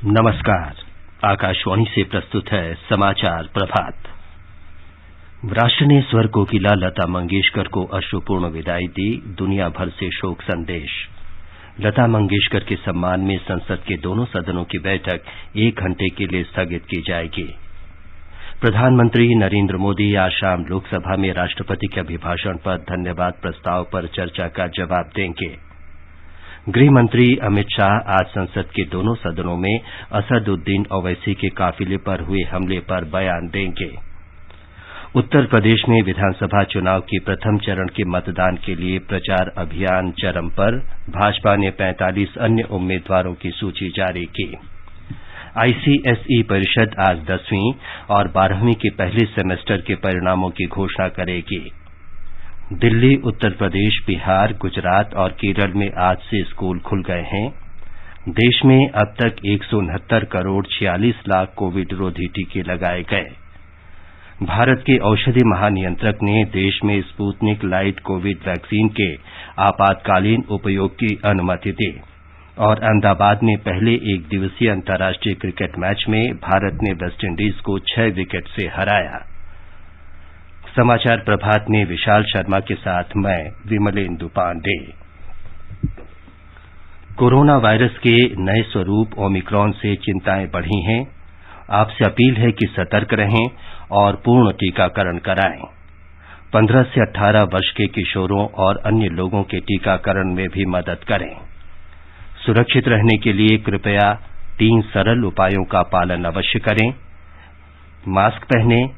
नमस्कार। आकाशवाणी से प्रस्तुत है समाचार प्रभात। राष्ट्र ने स्वर कोकिला लता मंगेशकर को अश्रुपूर्ण विदाई दी, दुनिया भर से शोक संदेश। लता मंगेशकर के सम्मान में संसद के दोनों सदनों की बैठक 1 घंटे के लिए स्थगित की जाएगी। प्रधानमंत्री नरेंद्र मोदी आज शाम लोकसभा में राष्ट्रपति के अभिभाषण पर धन्यवाद प्रस्ताव पर चर्चा का जवाब देंगे। गृह मंत्री अमित शाह आज संसद के दोनों सदनों में असदुद्दीन ओवैसी के काफिले पर हुए हमले पर बयान देंगे। उत्तर प्रदेश में विधानसभा चुनाव के प्रथम चरण के मतदान के लिए प्रचार अभियान चरम पर, भाजपा ने 45 अन्य उम्मीदवारों की सूची जारी की। आईसीएसई परिषद आज 10वीं और 12वीं के पहले सेमेस्टर के परिणामों की घोषणा करेगी। दिल्ली, उत्तर प्रदेश, बिहार, गुजरात और केरल में आज से स्कूल खुल गए हैं। देश में अब तक 169 करोड़ 46 लाख कोविड रोधी टीके लगाए गए। भारत के औषधि महानियंत्रक ने देश में स्पुतनिक लाइट कोविड वैक्सीन के आपातकालीन उपयोग की अनुमति दी और अहमदाबाद में पहले 1 दिवसीय अंतर्राष्ट्रीय क्रिकेट मैच में भारत ने वेस्टइंडीज को 6 विकेट से हराया। समाचार प्रभात में विशाल शर्मा के साथ मैं विमलेंदु पांडे। कोरोना वायरस के नए स्वरूप ओमिक्रॉन से चिंताएं बढ़ी हैं। आपसे अपील है कि सतर्क रहें और पूर्ण टीकाकरण कराएं। 15 से 18 वर्ष के किशोरों और अन्य लोगों के टीकाकरण में भी मदद करें। सुरक्षित रहने के लिए कृपया 3 सरल उपायों का पालन अवश्य करें। मास्क पहनें,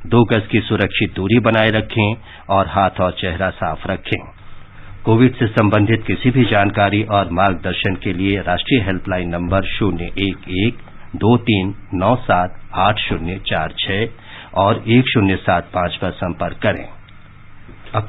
2 गज की सुरक्षित दूरी बनाए रखें और हाथ और चेहरा साफ रखें। कोविड से संबंधित किसी भी जानकारी और मार्गदर्शन के लिए राष्ट्रीय हेल्पलाइन नंबर 011-2397-8046 और 1075 पर संपर्क करें। अब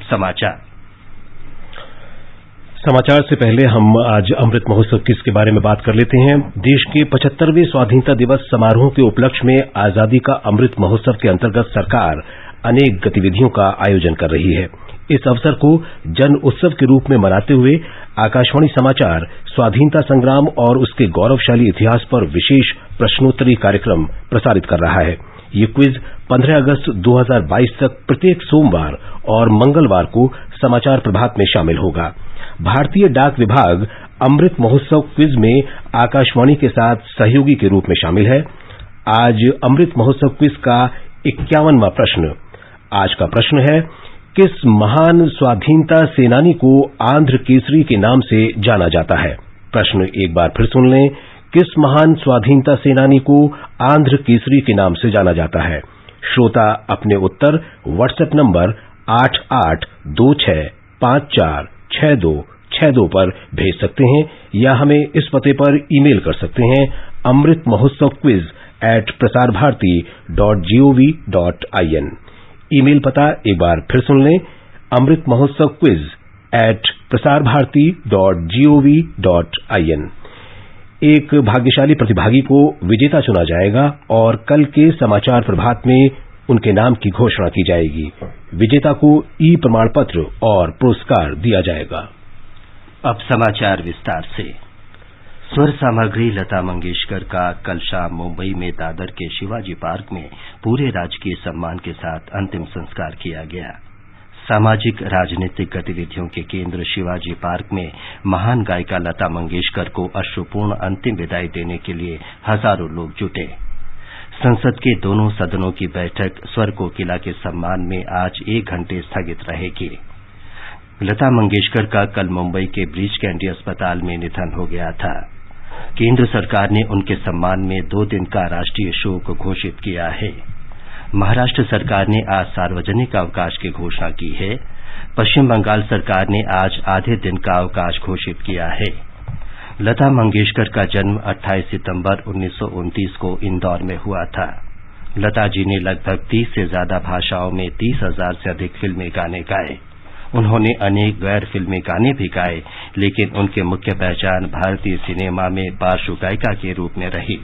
समाचार से पहले हम आज अमृत महोत्सव किसके बारे में बात कर लेते हैं। देश के 75वें स्वाधीनता दिवस समारोह के उपलक्ष्य में आजादी का अमृत महोत्सव के अंतर्गत सरकार अनेक गतिविधियों का आयोजन कर रही है। इस अवसर को जन उत्सव के रूप में मनाते हुए आकाशवाणी समाचार स्वाधीनता संग्राम और उसके गौरवशाली इतिहास पर विशेष प्रश्नोत्तरी कार्यक्रम प्रसारित कर रहा है। ये क्विज 15 अगस्त 2022 तक प्रत्येक सोमवार और मंगलवार को समाचार प्रभात में शामिल होगा। भारतीय डाक विभाग अमृत महोत्सव क्विज में आकाशवाणी के साथ सहयोगी के रूप में शामिल है। आज अमृत महोत्सव क्विज का 51वां प्रश्न। आज का प्रश्न है, किस महान स्वाधीनता सेनानी को आंध्र केसरी के नाम से जाना जाता है? प्रश्न एक बार फिर सुन लें, किस महान स्वाधीनता सेनानी को आंध्र केसरी के नाम से जाना जाता है? श्रोता अपने उत्तर व्हाट्सएप नंबर 8826546262 पर भेज सकते हैं या हमें इस पते पर ईमेल कर सकते हैं amritmahotsav@prasarbharati.gov.in। ईमेल पता एक बार फिर सुन लें, amritmahotsav@prasarbharati.gov.in। एक भाग्यशाली प्रतिभागी को विजेता चुना जाएगा और कल के समाचार प्रभात में उनके नाम की घोषणा की जाएगी। विजेता को ई प्रमाण पत्र और पुरस्कार दिया जाएगा। अब समाचार विस्तार से। स्वर सामग्री लता मंगेशकर का कल शाम मुंबई में दादर के शिवाजी पार्क में पूरे राजकीय सम्मान के साथ अंतिम संस्कार किया गया। सामाजिक राजनीतिक गतिविधियों के केंद्र शिवाजी पार्क में महान गायिका लता मंगेशकर को अश्रुपूर्ण अंतिम विदाई देने के लिए हजारों लोग जुटे। संसद के दोनों सदनों की बैठक स्वर कोकिला के सम्मान में आज 1 घंटे स्थगित रहेगी। लता मंगेशकर का कल मुंबई के ब्रीच कैंडी अस्पताल में निधन हो गया था। केंद्र सरकार ने उनके सम्मान में 2 दिन का राष्ट्रीय शोक घोषित किया है। महाराष्ट्र सरकार ने आज सार्वजनिक अवकाश की घोषणा की है। पश्चिम बंगाल सरकार ने आज आधे दिन का अवकाश घोषित किया है। लता मंगेशकर का जन्म 28 सितंबर 1929 को इंदौर में हुआ था। लता जी ने लगभग 30 से ज्यादा भाषाओं में 30,000 से अधिक फिल्मी गाने गाए। उन्होंने अनेक गैर फिल्मी गाने भी गाए, लेकिन उनकी मुख्य पहचान भारतीय सिनेमा में पार्श्व गायिका के रूप में रही।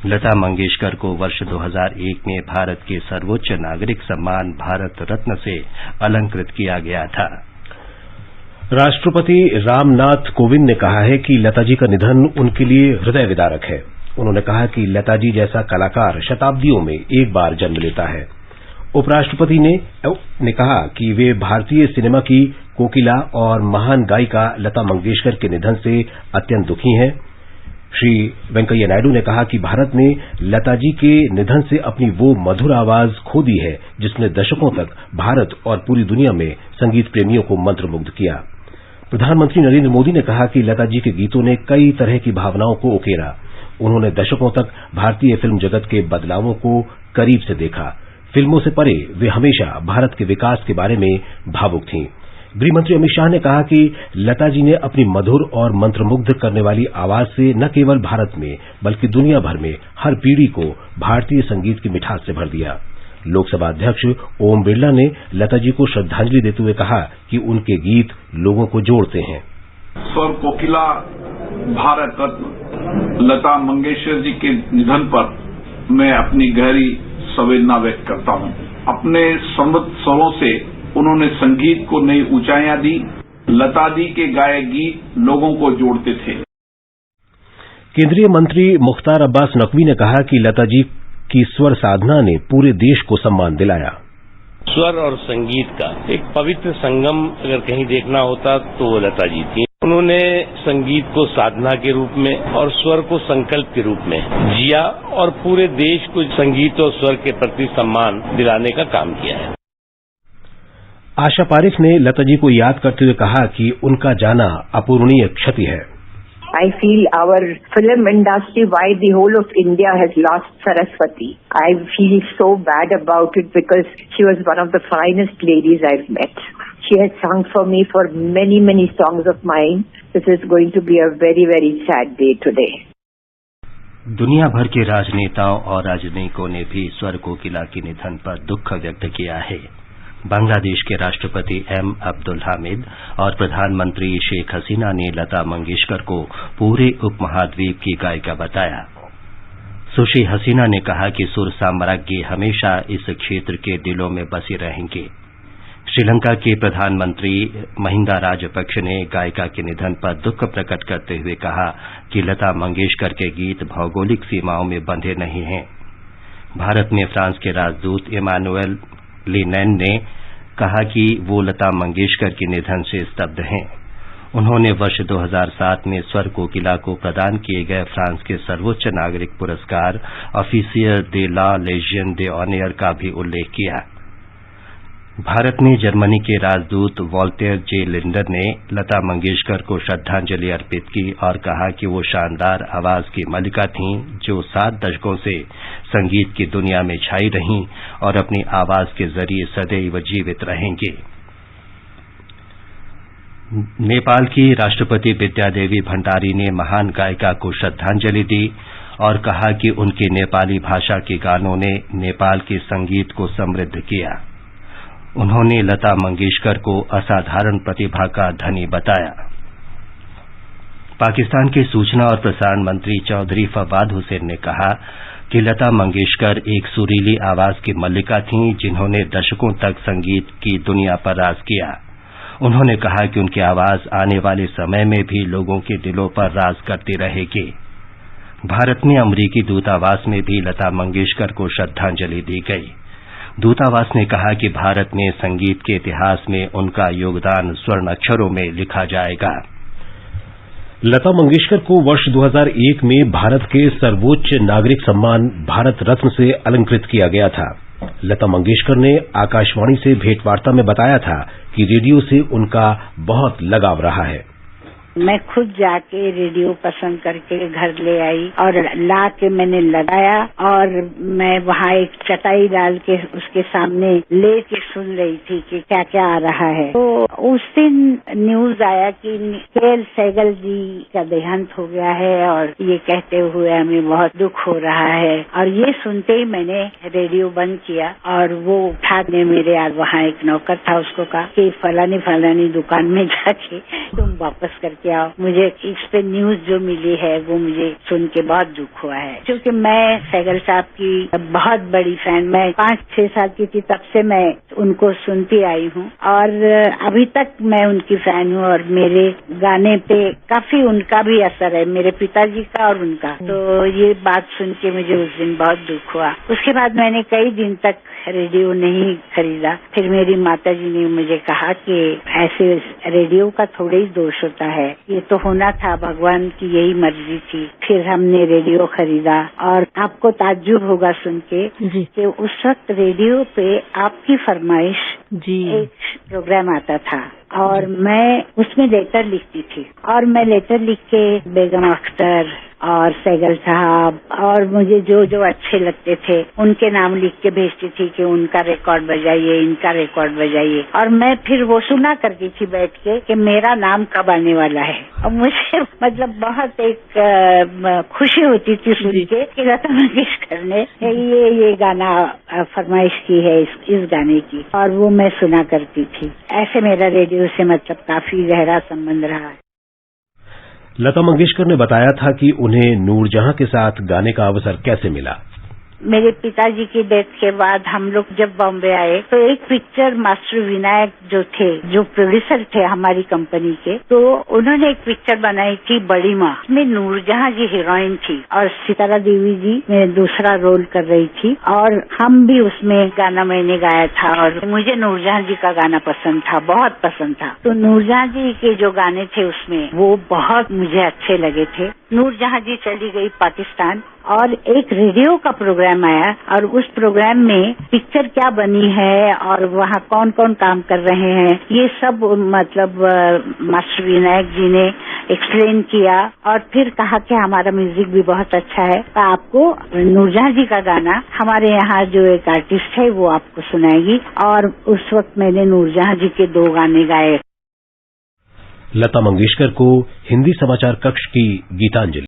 लता मंगेशकर को वर्ष 2001 में भारत के सर्वोच्च नागरिक सम्मान भारत रत्न से अलंकृत किया गया था। राष्ट्रपति रामनाथ कोविंद ने कहा है कि लता जी का निधन उनके लिए हृदय विदारक है। उन्होंने कहा कि लता जी जैसा कलाकार शताब्दियों में एक बार जन्म लेता है। उपराष्ट्रपति ने कहा कि वे भारतीय सिनेमा की कोकिला और महान गायिका लता मंगेशकर के निधन से अत्यंत दुखी हैं। श्री वेंकैया नायडू ने कहा कि भारत ने लता जी के निधन से अपनी वो मधुर आवाज खो दी है जिसने दशकों तक भारत और पूरी दुनिया में संगीत प्रेमियों को मंत्रमुग्ध किया। प्रधानमंत्री नरेंद्र मोदी ने कहा कि लता जी के गीतों ने कई तरह की भावनाओं को उकेरा। उन्होंने दशकों तक भारतीय फिल्म जगत के बदलावों को करीब से देखा। फिल्मों से परे वे हमेशा भारत के विकास के बारे में भावुक थीं। गृहमंत्री अमित शाह ने कहा कि लता जी ने अपनी मधुर और मंत्रमुग्ध करने वाली आवाज से न केवल भारत में बल्कि दुनिया भर में हर पीढ़ी को भारतीय संगीत की मिठास से भर दिया। लोकसभा अध्यक्ष ओम बिरला ने लता जी को श्रद्धांजलि देते हुए कहा कि उनके गीत लोगों को जोड़ते हैं। स्वर कोकिला भारत रत्न लता मंगेशकर जी के निधन पर मैं अपनी गहरी संवेदना व्यक्त करता हूं। अपने समृद्ध स्वरों से उन्होंने संगीत को नई ऊंचाइयां दी। लता जी के गाए गीत लोगों को जोड़ते थे। केंद्रीय मंत्री मुख्तार अब्बास नकवी ने कहा कि लता जी की स्वर साधना ने पूरे देश को सम्मान दिलाया। स्वर और संगीत का एक पवित्र संगम अगर कहीं देखना होता तो वो लता जी थी। उन्होंने संगीत को साधना के रूप में और स्वर को संकल्प के रूप में जिया और पूरे देश को संगीत और स्वर के प्रति सम्मान दिलाने का काम किया है। आशा पारिख ने लता जी को याद करते हुए कहा कि उनका जाना अपूरणीय क्षति है। I feel our film industry, why the whole of India has lost Saraswati. I feel so bad about it because she was one of the finest ladies I've met. She has sung for me for many, many songs of mine. This is going to be a very, very sad day today. दुनिया भर के राजनेताओं और राजनयिकों ने भी स्वर कोकिला के निधन पर दुख व्यक्त किया है। बांग्लादेश के राष्ट्रपति एम अब्दुल हामिद और प्रधानमंत्री शेख हसीना ने लता मंगेशकर को पूरे उपमहाद्वीप की गायिका बताया। सुश्री हसीना ने कहा कि सुर साम्राज्ञी हमेशा इस क्षेत्र के दिलों में बसे रहेंगे। श्रीलंका के प्रधानमंत्री महिंदा राजपक्ष ने गायिका के निधन पर दुख प्रकट करते हुए कहा कि लता मंगेशकर के गीत भौगोलिक सीमाओं में बंधे नहीं हैं। भारत में फ्रांस के राजदूत इमानुएल लिनेन ने कहा कि वो लता मंगेशकर के निधन से स्तब्ध हैं। उन्होंने वर्ष 2007 में स्वर कोकिला को प्रदान किए गए फ्रांस के सर्वोच्च नागरिक पुरस्कार ऑफिसियर दे ला लेजियन दे ऑनर का भी उल्लेख किया। भारत में जर्मनी के राजदूत वॉल्टेर जे लिंडर ने लता मंगेशकर को श्रद्धांजलि अर्पित की और कहा कि वो शानदार आवाज की मलिका थीं जो 7 दशकों से संगीत की दुनिया में छाई रहीं और अपनी आवाज के जरिए सदैव जीवित रहेंगे। नेपाल की राष्ट्रपति विद्यादेवी भंडारी ने महान गायिका को श्रद्धांजलि दी और कहा कि उनकी नेपाली भाषा के गानों ने नेपाल के संगीत को समृद्ध किया। उन्होंने लता मंगेशकर को असाधारण प्रतिभा का धनी बताया। पाकिस्तान के सूचना और प्रसारण मंत्री चौधरी फवाद हुसैन ने कहा कि लता मंगेशकर एक सुरीली आवाज की मल्लिका थीं जिन्होंने दशकों तक संगीत की दुनिया पर राज किया। उन्होंने कहा कि उनकी आवाज आने वाले समय में भी लोगों के दिलों पर राज करती रहेगी। भारत में अमरीकी दूतावास में भी लता मंगेशकर को श्रद्धांजलि दी गई। दूतावास ने कहा कि भारत में संगीत के इतिहास में उनका योगदान स्वर्ण अक्षरों में लिखा जाएगा। लता मंगेशकर को वर्ष 2001 में भारत के सर्वोच्च नागरिक सम्मान भारत रत्न से अलंकृत किया गया था। लता मंगेशकर ने आकाशवाणी से भेंटवार्ता में बताया था कि रेडियो से उनका बहुत लगाव रहा है। मैं खुद जाके रेडियो पसंद करके घर ले आई और ला के मैंने लगाया और मैं वहाँ एक चटाई डाल के उसके सामने लेके सुन रही थी कि क्या क्या आ रहा है। तो उस दिन न्यूज आया कि के.एल. सहगल जी का देहांत हो गया है और ये कहते हुए हमें बहुत दुख हो रहा है। और ये सुनते ही मैंने रेडियो बंद किया और वो उठाने मेरे वहाँ एक नौकर था, उसको कहा कि फलानी दुकान में जाके तुम वापस करके करके आओ। मुझे इस पे न्यूज जो मिली है वो मुझे सुन के बहुत दुख हुआ है, क्योंकि मैं सहगल साहब की बहुत बड़ी फैन, मैं 5-6 साल की थी तब से मैं उनको सुनती आई हूँ और अभी तक मैं उनकी फैन हूँ और मेरे गाने पे काफी उनका भी असर है, मेरे पिताजी का और उनका। तो ये बात सुन के मुझे उस दिन बहुत दुख हुआ। उसके बाद मैंने कई दिन तक रेडियो नहीं खरीदा। फिर मेरी माताजी ने मुझे कहा कि ऐसे रेडियो का थोड़ा ही दोष होता है, ये तो होना था, भगवान की यही मर्जी थी। फिर हमने रेडियो खरीदा और आपको ताज्जुब होगा सुन के कि उस वक्त रेडियो पे आपकी फरमाइश एक प्रोग्राम आता था और मैं उसमें लेटर लिखती थी और मैं लेटर लिख के बेगम अख्तर और सहगल साहब और मुझे जो जो अच्छे लगते थे उनके नाम लिख के भेजती थी कि उनका रिकॉर्ड बजाइए, इनका रिकॉर्ड बजाइए। और मैं फिर वो सुना करती थी बैठ के कि मेरा नाम कब आने वाला है। और मुझे मतलब बहुत एक खुशी होती थी सुन के कि लता मंगेशकर ने ये गाना फरमाइश की है इस गाने की, और वो मैं सुना करती थी। ऐसे मेरा रेडियो से मतलब काफी गहरा संबंध रहा है। लता मंगेशकर ने बताया था कि उन्हें नूरजहां के साथ गाने का अवसर कैसे मिला। मेरे पिताजी की डेथ के बाद हम लोग जब बॉम्बे आए तो एक पिक्चर मास्टर विनायक जो थे, जो प्रोड्यूसर थे हमारी कंपनी के, तो उन्होंने एक पिक्चर बनाई थी बड़ी माँ, उसमें नूरजहां जी हीरोइन थी और सितारा देवी जी में दूसरा रोल कर रही थी और हम भी उसमें गाना मैंने गाया था और मुझे नूरजहां जी का गाना पसंद था, बहुत पसंद था। तो नूरजहां जी के जो गाने थे उसमें वो बहुत मुझे अच्छे लगे थे। नूरजहां जी चली गई पाकिस्तान और एक रेडियो का प्रोग्राम आया और उस प्रोग्राम में पिक्चर क्या बनी है और वहाँ कौन कौन काम कर रहे हैं ये सब मतलब मास्टर विनायक जी ने एक्सप्लेन किया और फिर कहा कि हमारा म्यूजिक भी बहुत अच्छा है, तो आपको नूरजहां जी का गाना हमारे यहाँ जो एक आर्टिस्ट है वो आपको सुनाएगी। और उस वक्त मैंने नूरजहां जी के 2 गाने गाए। लता मंगेशकर को हिंदी समाचार कक्ष की गीतांजलि।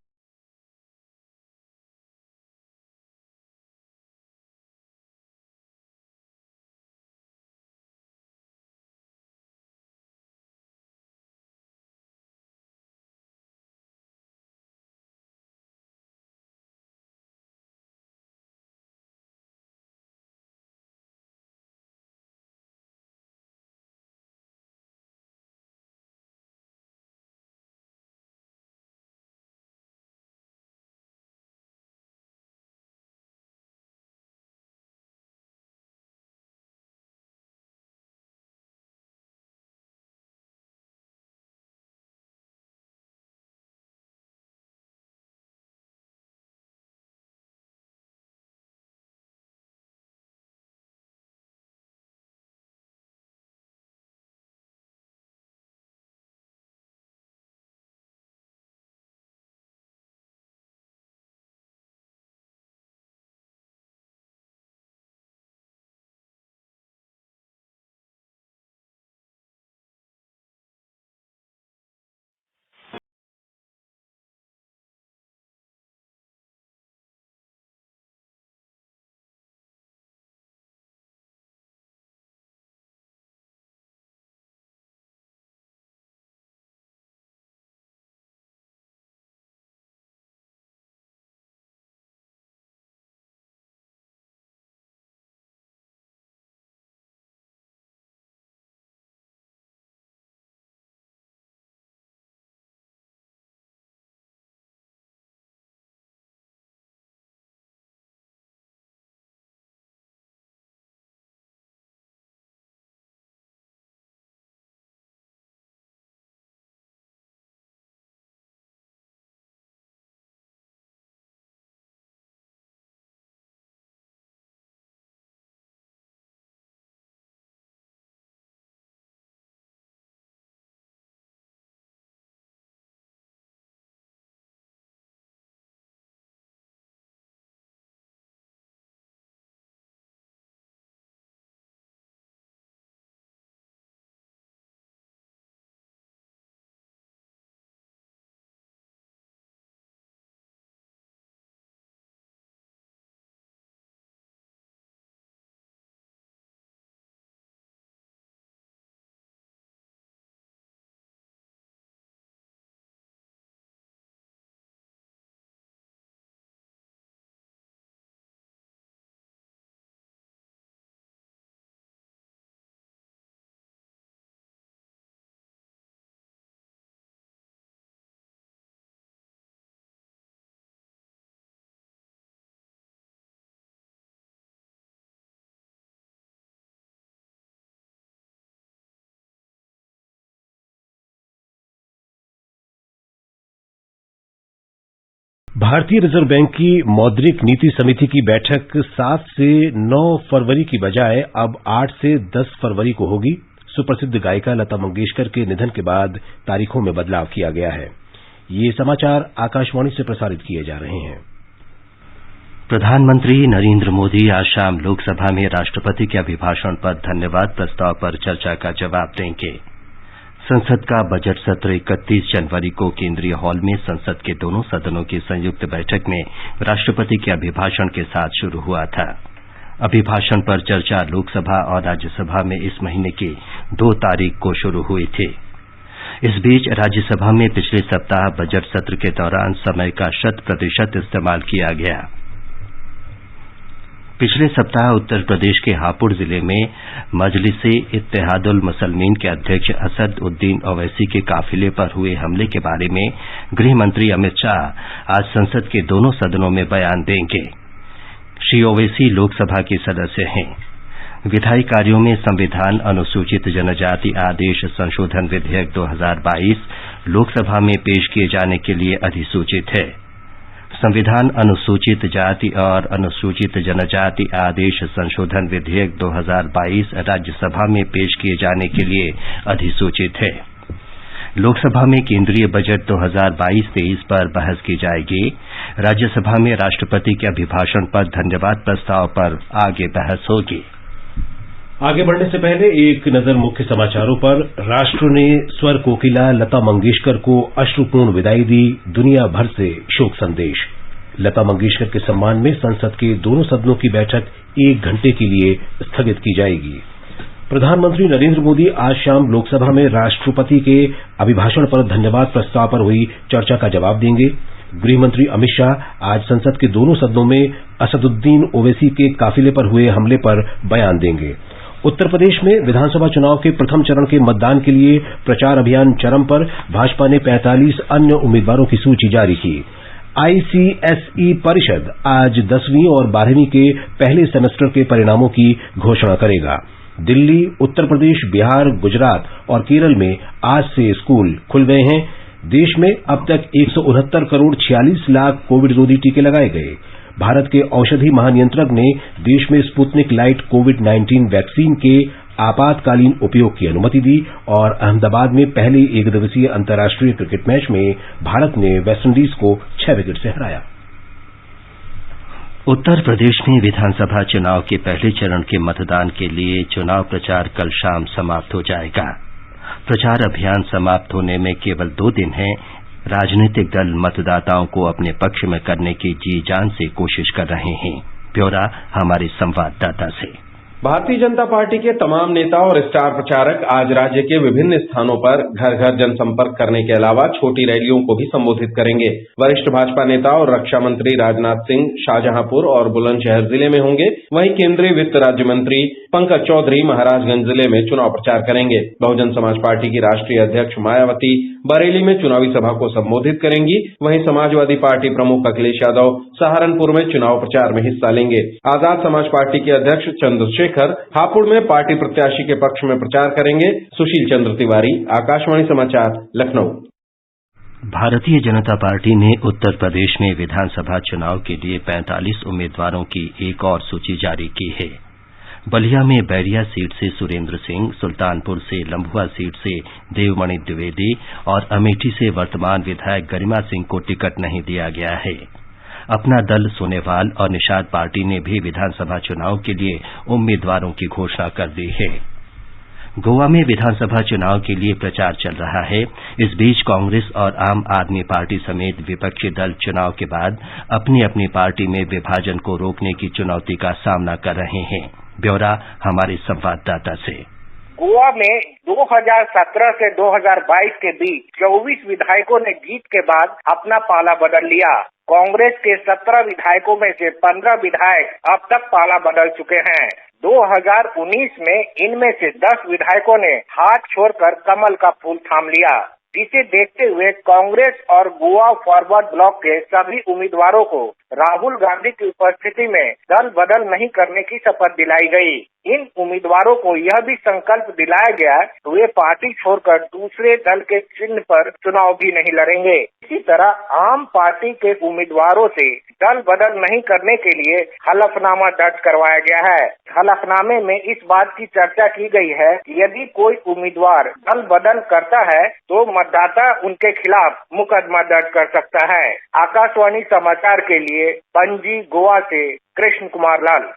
भारतीय रिजर्व बैंक की मौद्रिक नीति समिति की बैठक 7 से 9 फरवरी की बजाय अब 8 से 10 फरवरी को होगी। सुप्रसिद्ध गायिका लता मंगेशकर के निधन के बाद तारीखों में बदलाव किया गया है। ये समाचार आकाशवाणी से प्रसारित किए जा रहे हैं। प्रधानमंत्री नरेंद्र मोदी आज शाम लोकसभा में राष्ट्रपति के अभिभाषण पर धन्यवाद प्रस्ताव पर चर्चा का जवाब देंगे। संसद का बजट सत्र 31 जनवरी को केंद्रीय हॉल में संसद के दोनों सदनों की संयुक्त बैठक में राष्ट्रपति के अभिभाषण के साथ शुरू हुआ था। अभिभाषण पर चर्चा लोकसभा और राज्यसभा में इस महीने की 2 तारीख को शुरू हुई थी। इस बीच राज्यसभा में पिछले सप्ताह बजट सत्र के दौरान समय का 100% इस्तेमाल किया गया। पिछले सप्ताह उत्तर प्रदेश के हापुड़ जिले में मजलिस-ए-इत्तेहादुल मुसलमीन के अध्यक्ष असद उद्दीन ओवैसी के काफिले पर हुए हमले के बारे में गृह मंत्री अमित शाह आज संसद के दोनों सदनों में बयान देंगे। श्री ओवैसी लोकसभा के सदस्य हैं। विधायी कार्यों में संविधान अनुसूचित जनजाति आदेश संशोधन विधेयक 2022 लोकसभा में पेश किए जाने के लिए अधिसूचित है। संविधान अनुसूचित जाति और अनुसूचित जनजाति आदेश संशोधन विधेयक 2022 राज्यसभा में पेश किए जाने के लिए अधिसूचित है। लोकसभा में केंद्रीय बजट 2022-23 पर बहस की जाएगी। राज्यसभा में राष्ट्रपति के अभिभाषण पर धन्यवाद प्रस्ताव पर आगे बहस होगी। आगे बढ़ने से पहले एक नजर मुख्य समाचारों पर। राष्ट्र ने स्वर कोकिला लता मंगेशकर को अश्रुपूर्ण विदाई दी, दुनिया भर से शोक संदेश। लता मंगेशकर के सम्मान में संसद के दोनों सदनों की बैठक 1 घंटे के लिए स्थगित की जाएगी। प्रधानमंत्री नरेंद्र मोदी आज शाम लोकसभा में राष्ट्रपति के अभिभाषण पर धन्यवाद प्रस्ताव पर हुई चर्चा का जवाब देंगे। गृहमंत्री अमित शाह आज संसद के दोनों सदनों में असदुद्दीन ओवैसी के काफिले पर हुए हमले पर बयान देंगे। उत्तर प्रदेश में विधानसभा चुनाव के प्रथम चरण के मतदान के लिए प्रचार अभियान चरम पर। भाजपा ने 45 अन्य उम्मीदवारों की सूची जारी की। आईसीएसई परिषद आज 10वीं और 12वीं के पहले सेमेस्टर के परिणामों की घोषणा करेगा। दिल्ली, उत्तर प्रदेश, बिहार, गुजरात और केरल में आज से स्कूल खुल गए हैं। देश में अब तक 169 करोड़ 46 लाख कोविड रोधी टीके लगाए गए। भारत के औषधि महानियंत्रक ने देश में स्पुतनिक लाइट कोविड-19 वैक्सीन के आपातकालीन उपयोग की अनुमति दी और अहमदाबाद में पहले एकदिवसीय अंतर्राष्ट्रीय क्रिकेट मैच में भारत ने वेस्टइंडीज को 6 विकेट से हराया। उत्तर प्रदेश में विधानसभा चुनाव के पहले चरण के मतदान के लिए चुनाव प्रचार कल शाम समाप्त हो जाएगा। प्रचार अभियान समाप्त होने में केवल 2 दिन हैं। राजनीतिक दल मतदाताओं को अपने पक्ष में करने की जी जान से कोशिश कर रहे हैं। ब्यौरा हमारे संवाददाता से। भारतीय जनता पार्टी के तमाम नेता और स्टार प्रचारक आज राज्य के विभिन्न स्थानों पर घर घर जनसंपर्क करने के अलावा छोटी रैलियों को भी संबोधित करेंगे। वरिष्ठ भाजपा नेता और रक्षा मंत्री राजनाथ सिंह शाहजहांपुर और बुलंदशहर जिले में होंगे। वहीं केंद्रीय वित्त राज्य मंत्री पंकज चौधरी महाराजगंज जिले में चुनाव प्रचार करेंगे। बहुजन समाज पार्टी की राष्ट्रीय अध्यक्ष मायावती बरेली में चुनावी सभा को संबोधित करेंगी। वहीं समाजवादी पार्टी प्रमुख अखिलेश यादव सहारनपुर में चुनाव प्रचार में हिस्सा लेंगे। आजाद समाज पार्टी के अध्यक्ष चंद्रशेखर हापुड़ में पार्टी प्रत्याशी के पक्ष में प्रचार करेंगे। सुशील चंद्र तिवारी, आकाशवाणी समाचार, लखनऊ। भारतीय जनता पार्टी ने उत्तर प्रदेश में विधानसभा चुनाव के लिए 45 उम्मीदवारों की एक और सूची जारी की है। बलिया में बैरिया सीट से सुरेंद्र सिंह, सुल्तानपुर से लंबुआ सीट से देवमणि द्विवेदी और अमेठी से वर्तमान विधायक गरिमा सिंह को टिकट नहीं दिया गया है। अपना दल सोनेवाल और निषाद पार्टी ने भी विधानसभा चुनाव के लिए उम्मीदवारों की घोषणा कर दी है। गोवा में विधानसभा चुनाव के लिए प्रचार चल रहा है। इस बीच कांग्रेस और आम आदमी पार्टी समेत विपक्षी दल चुनाव के बाद अपनी अपनी पार्टी में विभाजन को रोकने की चुनौती का सामना कर रहे हैं। ब्यौरा हमारे संवाददाता से। गोवा में 2017 से 2022 के बीच 24 विधायकों ने जीत के बाद अपना पाला बदल लिया। कांग्रेस के 17 विधायकों में से 15 विधायक अब तक पाला बदल चुके हैं। 2019 में इनमें से 10 विधायकों ने हाथ छोड़कर कमल का फूल थाम लिया, जिसे देखते हुए कांग्रेस और गोवा फॉरवर्ड ब्लॉक के सभी उम्मीदवारों को राहुल गांधी की उपस्थिति में दल बदल नहीं करने की शपथ दिलाई गई। इन उम्मीदवारों को यह भी संकल्प दिलाया गया कि वे पार्टी छोड़कर दूसरे दल के चिन्ह पर चुनाव भी नहीं लड़ेंगे। इसी तरह आम पार्टी के उम्मीदवारों से दल बदल नहीं करने के लिए हलफनामा दर्ज करवाया गया है। हलफनामे में इस बात की चर्चा की गई है कि यदि कोई उम्मीदवार दल बदल करता है तो मतदाता उनके खिलाफ मुकदमा दर्ज कर सकता है। आकाशवाणी समाचार के लिए पणजी, गोवा से कृष्ण कुमार लाल।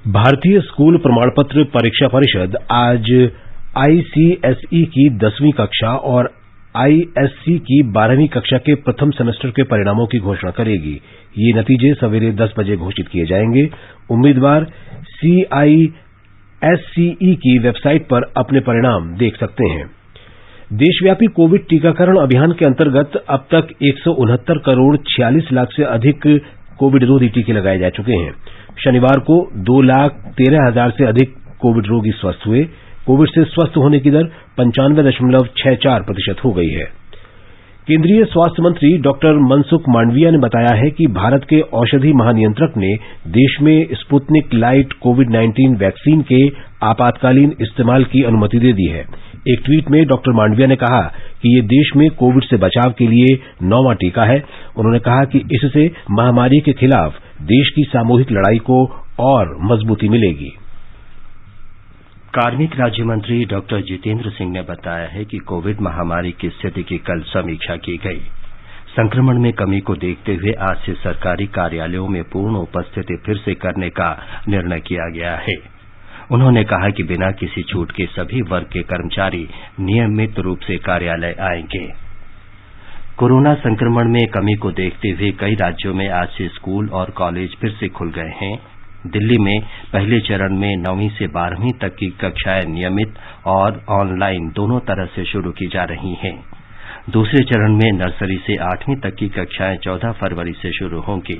भारतीय स्कूल प्रमाण पत्र परीक्षा परिषद आज आईसीएसई की 10वीं कक्षा और आईएससी की 12वीं कक्षा के प्रथम सेमेस्टर के परिणामों की घोषणा करेगी। ये नतीजे सवेरे 10 बजे घोषित किए जाएंगे। उम्मीदवार सीआईएससीई की वेबसाइट पर अपने परिणाम देख सकते हैं। देशव्यापी कोविड टीकाकरण अभियान के अंतर्गत अब तक 169 करोड़ 46 लाख से अधिक कोविड रोधी टीके लगाए जा चुके हैं। शनिवार को 2,13,000 से अधिक कोविड रोगी स्वस्थ हुए। कोविड से स्वस्थ होने की दर 95.64% हो गई है। केंद्रीय स्वास्थ्य मंत्री डॉक्टर मनसुख मांडविया ने बताया है कि भारत के औषधि महानियंत्रक ने देश में स्पुतनिक लाइट कोविड-19 वैक्सीन के आपातकालीन इस्तेमाल की अनुमति दे दी है। एक ट्वीट में डॉक्टर मांडविया ने कहा कि ये देश में कोविड से बचाव के लिए 9वां टीका है। उन्होंने कहा कि इससे महामारी के खिलाफ देश की सामूहिक लड़ाई को और मजबूती मिलेगी। कार्मिक राज्य मंत्री डॉक्टर जितेंद्र सिंह ने बताया है कि कोविड महामारी की स्थिति की कल समीक्षा की गई। संक्रमण में कमी को देखते हुए आज से सरकारी कार्यालयों में पूर्ण उपस्थिति फिर से करने का निर्णय किया गया है। उन्होंने कहा कि बिना किसी छूट के सभी वर्ग के कर्मचारी नियमित रूप से कार्यालय आएंगे। कोरोना संक्रमण में कमी को देखते हुए कई राज्यों में आज से स्कूल और कॉलेज फिर से खुल गए हैं। दिल्ली में पहले चरण में 9वीं से 12वीं तक की कक्षाएं नियमित और ऑनलाइन दोनों तरह से शुरू की जा रही हैं। दूसरे चरण में नर्सरी से 8वीं तक की कक्षाएं 14 फरवरी से शुरू होंगी।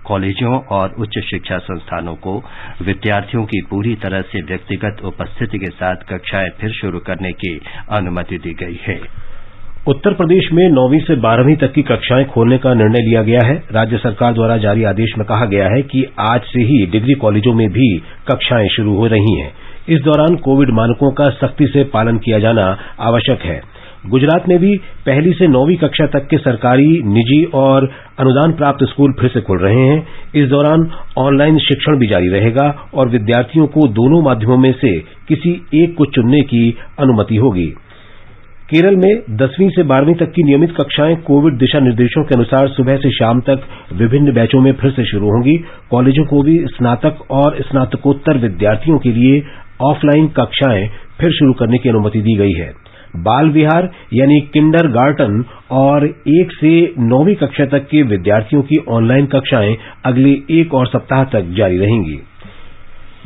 कॉलेजों और उच्च शिक्षा संस्थानों को विद्यार्थियों की पूरी तरह से व्यक्तिगत उपस्थिति के साथ कक्षाएं फिर शुरू करने की अनुमति दी गई है। उत्तर प्रदेश में 9वीं से 12वीं तक की कक्षाएं खोलने का निर्णय लिया गया है। राज्य सरकार द्वारा जारी आदेश में कहा गया है कि आज से ही डिग्री कॉलेजों में भी कक्षाएं शुरू हो रही हैं। इस दौरान कोविड मानकों का सख्ती से पालन किया जाना आवश्यक है। गुजरात में भी पहली से 9वीं कक्षा तक के सरकारी, निजी और अनुदान प्राप्त स्कूल फिर से खुल रहे हैं। इस दौरान ऑनलाइन शिक्षण भी जारी रहेगा और विद्यार्थियों को दोनों माध्यमों में से किसी एक को चुनने की अनुमति होगी। केरल में 10वीं से 12वीं तक की नियमित कक्षाएं कोविड दिशा निर्देशों के अनुसार सुबह से शाम तक विभिन्न बैचों में फिर से शुरू होंगी। कॉलेजों को भी स्नातक और स्नातकोत्तर विद्यार्थियों के लिए ऑफलाइन कक्षाएं फिर शुरू करने की अनुमति दी गई है। बाल विहार यानी किंडरगार्टन और 1 से 9वीं कक्षा तक के विद्यार्थियों की ऑनलाइन कक्षाएं अगले 1 और सप्ताह तक जारी रहेंगी।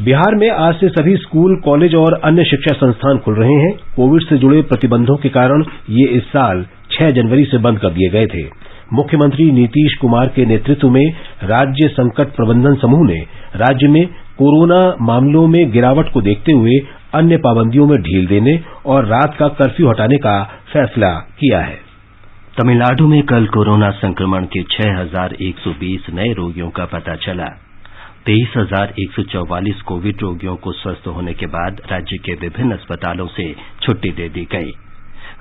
बिहार में आज से सभी स्कूल, कॉलेज और अन्य शिक्षा संस्थान खुल रहे हैं। कोविड से जुड़े प्रतिबंधों के कारण ये इस साल 6 जनवरी से बंद कर दिए गए थे। मुख्यमंत्री नीतीश कुमार के नेतृत्व में राज्य संकट प्रबंधन समूह ने राज्य में कोरोना मामलों में गिरावट को देखते हुए अन्य पाबंदियों में ढील देने और रात का कर्फ्यू हटाने का फैसला किया है। तमिलनाडु में कल कोरोना संक्रमण के 6,120 नए रोगियों का पता चला। 23,144 कोविड रोगियों को स्वस्थ होने के बाद राज्य के विभिन्न अस्पतालों से छुट्टी दे दी गई।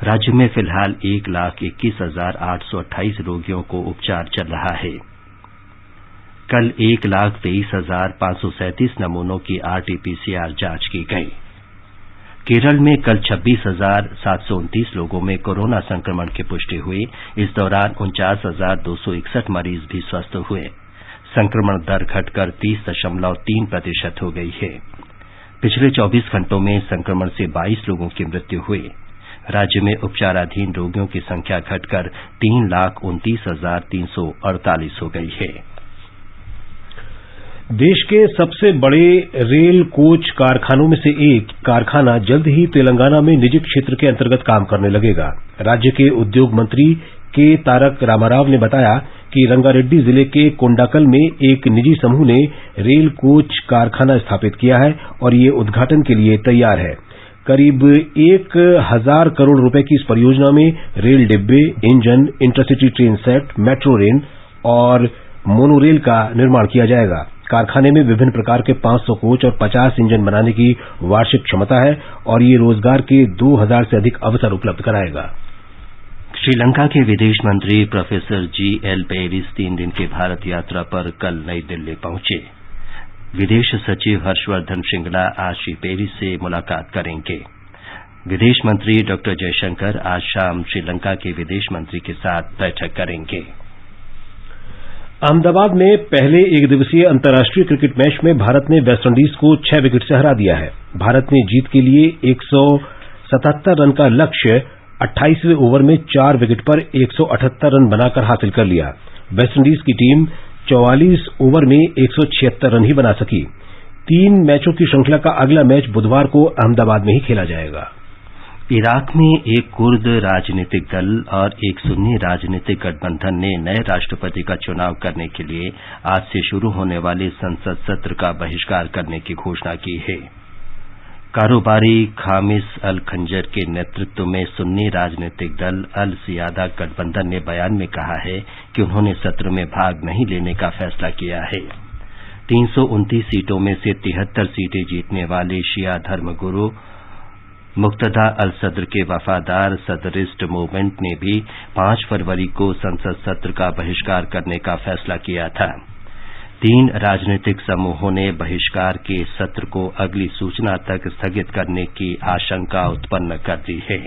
राज्य में फिलहाल 1,21,828 रोगियों को उपचार चल रहा है। कल 1,23,537 नमूनों की RT-PCR जांच की गई। केरल में कल 26,729 लोगों में कोरोना संक्रमण की पुष्टि हुई। इस दौरान 49,261 मरीज भी स्वस्थ हुए। संक्रमण दर घटकर 30.3% हो गई है। पिछले 24 घंटों में संक्रमण से 22 लोगों की मृत्यु हुई। राज्य में उपचाराधीन रोगियों की संख्या घटकर 3,29,348 हो गई है। देश के सबसे बड़े रेल कोच कारखानों में से एक कारखाना जल्द ही तेलंगाना में निजी क्षेत्र के अंतर्गत काम करने लगेगा। राज्य के उद्योग मंत्री के तारक रामाराव ने बताया कि रंगारेड्डी जिले के कोंडाकल में एक निजी समूह ने रेल कोच कारखाना स्थापित किया है और ये उद्घाटन के लिए तैयार है। करीब 1,000 करोड़ रुपए की इस परियोजना में रेल डिब्बे, engine, intercity train set, metro rail और मोनोरेल का निर्माण किया जाएगा। कारखाने में विभिन्न प्रकार के 500 कोच और 50 इंजन बनाने की वार्षिक क्षमता है और ये रोजगार के 2000 से अधिक अवसर उपलब्ध कराएगा। श्रीलंका के विदेश मंत्री प्रोफेसर जी.एल. पेरिस 3 दिन की भारत यात्रा पर कल नई दिल्ली पहुंचे। विदेश सचिव हर्षवर्धन श्रृंगला आज श्री पेरिस से मुलाकात करेंगे। विदेश मंत्री डॉ जयशंकर आज शाम श्रीलंका के विदेश मंत्री के साथ बैठक करेंगे। अहमदाबाद में पहले एक दिवसीय अंतर्राष्ट्रीय क्रिकेट मैच में भारत ने वेस्टइंडीज को 6 विकेट से हरा दिया है। भारत ने जीत के लिए 177 रन का लक्ष्य 28वें ओवर में 4 विकेट पर 178 रन बनाकर हासिल कर लिया। वेस्टइंडीज की टीम 44 ओवर में 176 रन ही बना सकी। 3 मैचों की श्रृंखला का अगला मैच बुधवार को अहमदाबाद में ही खेला जाएगा। इराक में एक कुर्द राजनीतिक दल और एक सुन्नी राजनीतिक गठबंधन ने नए राष्ट्रपति का चुनाव करने के लिए आज से शुरू होने वाले संसद सत्र का बहिष्कार करने की घोषणा की है। कारोबारी खामिस अल खंजर के नेतृत्व में सुन्नी राजनीतिक दल अल सियादा गठबंधन ने बयान में कहा है कि उन्होंने सत्र में भाग नहीं लेने का फैसला किया है। 329 सीटों में से 73 सीटें जीतने वाले शिया धर्मगुरु मुक्तदा अल सद्र के वफादार सदरिस्ट मूवमेंट ने भी 5 फरवरी को संसद सत्र का बहिष्कार करने का फैसला किया था। 3 राजनीतिक समूहों ने बहिष्कार के सत्र को अगली सूचना तक स्थगित करने की आशंका उत्पन्न कर दी है।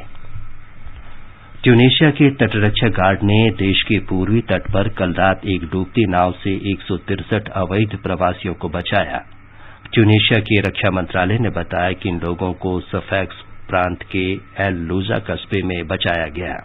ट्यूनीशिया के तटरक्षक गार्ड ने देश के पूर्वी तट पर कल रात एक डूबती नाव से 163 अवैध प्रवासियों को बचाया। ट्यूनीशिया के रक्षा मंत्रालय ने बताया कि इन लोगों को सफैक्स प्रांत के एल लूजा कस्बे में बचाया गया।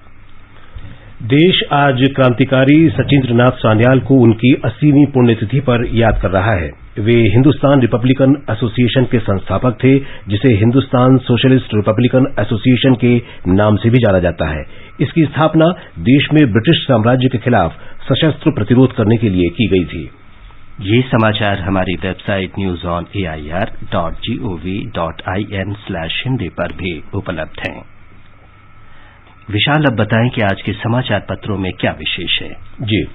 देश आज क्रांतिकारी सचिंद्रनाथ सान्याल को उनकी 80वीं पुण्यतिथि पर याद कर रहा है। वे हिंदुस्तान रिपब्लिकन एसोसिएशन के संस्थापक थे, जिसे हिंदुस्तान सोशलिस्ट रिपब्लिकन एसोसिएशन के नाम से भी जाना जाता है। इसकी स्थापना देश में ब्रिटिश साम्राज्य के खिलाफ सशस्त्र प्रतिरोध करने के लिए की गई थी। ये समाचार हमारी वेबसाइट newsonair.gov.in/hindi पर भी उपलब्ध हैं। विशाल, अब बताएं कि आज के समाचार पत्रों में क्या विशेष है। जी,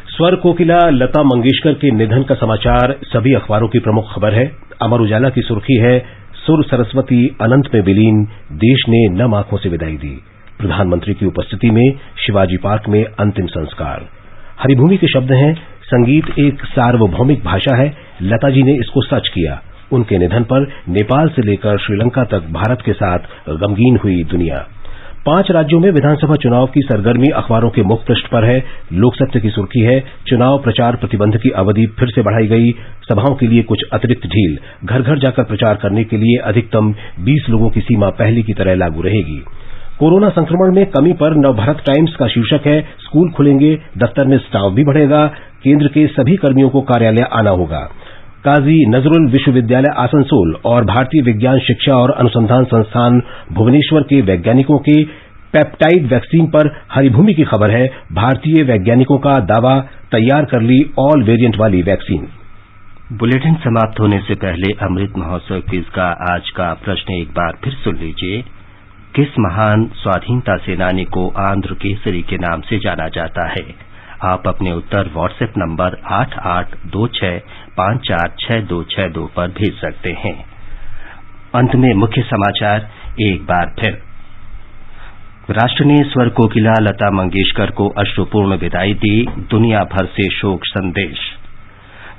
स्वर कोकिला लता मंगेशकर के निधन का समाचार सभी अखबारों की प्रमुख खबर है। अमर उजाला की सुर्खी है, सुर सरस्वती अनंत में विलीन, देश ने नम आंखों से विदाई दी। प्रधानमंत्री की उपस्थिति में शिवाजी पार्क में अंतिम संस्कार। हरिभूमि के शब्द हैं, संगीत एक सार्वभौमिक भाषा है, लता जी ने इसको सच किया। उनके निधन पर नेपाल से लेकर श्रीलंका तक भारत के साथ गमगीन हुई दुनिया। 5 राज्यों में विधानसभा चुनाव की सरगर्मी अखबारों के मुख्य पृष्ठ पर है। लोकसत्ता की सुर्खी है, चुनाव प्रचार प्रतिबंध की अवधि फिर से बढ़ाई गई, सभाओं के लिए कुछ अतिरिक्त ढील, घर घर जाकर प्रचार करने के लिए अधिकतम 20 लोगों की सीमा पहले की तरह लागू रहेगी। कोरोना संक्रमण में कमी पर नवभारत टाइम्स का शीर्षक है, स्कूल खुलेंगे, दफ्तर में स्टाफ भी बढ़ेगा, केंद्र के सभी कर्मियों को कार्यालय आना होगा। काजी नजरुल विश्वविद्यालय आसनसोल और भारतीय विज्ञान शिक्षा और अनुसंधान संस्थान भुवनेश्वर के वैज्ञानिकों के पेप्टाइड वैक्सीन पर हरिभूमि की खबर है, भारतीय वैज्ञानिकों का दावा, तैयार कर ली ऑल वेरिएंट वाली वैक्सीन। बुलेटिन समाप्त होने से पहले अमृत महोत्सव क्विज का आज का प्रश्न एक बार फिर सुन लीजिए। किस महान स्वाधीनता सेनानी को आंध्र केसरी के नाम से जाना जाता है? आप अपने उत्तर व्हाट्सएप नंबर 8826546262 पर भेज सकते हैं। अंत में मुख्य समाचार एक बार फिर। राष्ट्र ने स्वर कोकिला लता मंगेशकर को अश्रुपूर्ण विदाई दी, दुनिया भर से शोक संदेश।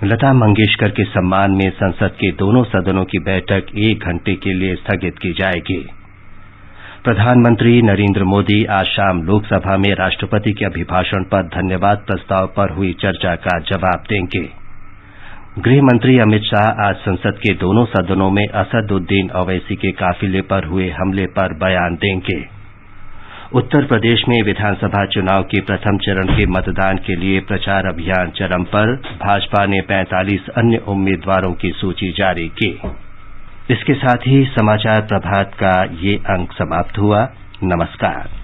लता मंगेशकर के सम्मान में संसद के दोनों सदनों की बैठक 1 घंटे के लिए स्थगित की जाएगी। प्रधानमंत्री नरेंद्र मोदी आज शाम लोकसभा में राष्ट्रपति के अभिभाषण पर धन्यवाद प्रस्ताव पर हुई चर्चा का जवाब देंगे। गृह मंत्री अमित शाह आज संसद के दोनों सदनों में असदुद्दीन ओवैसी के काफिले पर हुए हमले पर बयान देंगे। उत्तर प्रदेश में विधानसभा चुनाव के प्रथम चरण के मतदान के लिए प्रचार अभियान चरम पर, भाजपा ने 45 अन्य उम्मीदवारों की सूची जारी की। इसके साथ ही समाचार प्रभात का ये अंक समाप्त हुआ। नमस्कार।